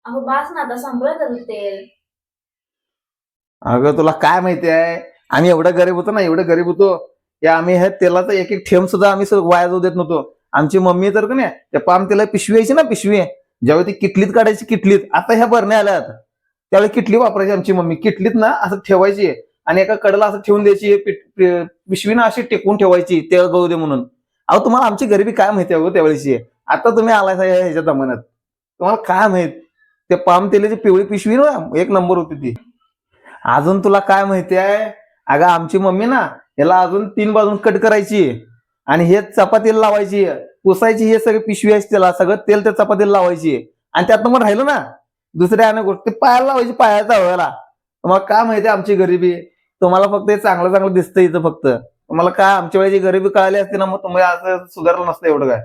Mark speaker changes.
Speaker 1: अहो बास ना, आता संपलं त्याचं तेल.
Speaker 2: अगं तुला काय माहिती आहे, आम्ही एवढं गरीब होतो ना, एवढं गरीब होतो की आम्ही हे तेलाचा एक एक थेंब सुद्धा आम्ही वाया जाऊ देत नव्हतो. आमची मम्मी तर का नाही त्या पाम तेला पिशवी यायची ना, पिशवी जेव्हा ती किटलीत काढायची, किटलीत आता ह्या बरण्या आल्यात त्यावेळी किटली वापरायची आमची मम्मी. किटलीत ना असं ठेवायची आणि एका कडेला असं ठेवून द्यायची, पिशवी ना अशी टेकून ठेवायची तेल गळू दे म्हणून. अहो तुम्हाला आमची गरिबी काय माहिती आहे त्यावेळेची. आता तुम्ही आलाय ह्याच्या जमान्यात, तुम्हाला काय माहित. ते पाम तेलाची पिवळी पिशवी ना एक नंबर होती ती. अजून तुला काय माहिती आहे, अगं आमची मम्मी ना याला अजून 3 बाजून कट करायची आणि हे चपातीला लावायची, पुसायची. हे सगळे पिशवी असते त्याला, सगळं तेल त्या चपातीला लावायची आणि त्यातनं मग राहिलं ना दुसऱ्या अनेक गोष्टी पायाला लावायची, पायाच्या हव्याला. तुम्हाला काय माहिती आमची गरिबी. तुम्हाला फक्त हे चांगलं चांगलं दिसतं इथं फक्त. तुम्हाला काय आमच्या वेळेची गरिबी कळाली असते ना, मग तुम्ही असं सुधारलं नसतं एवढं काय.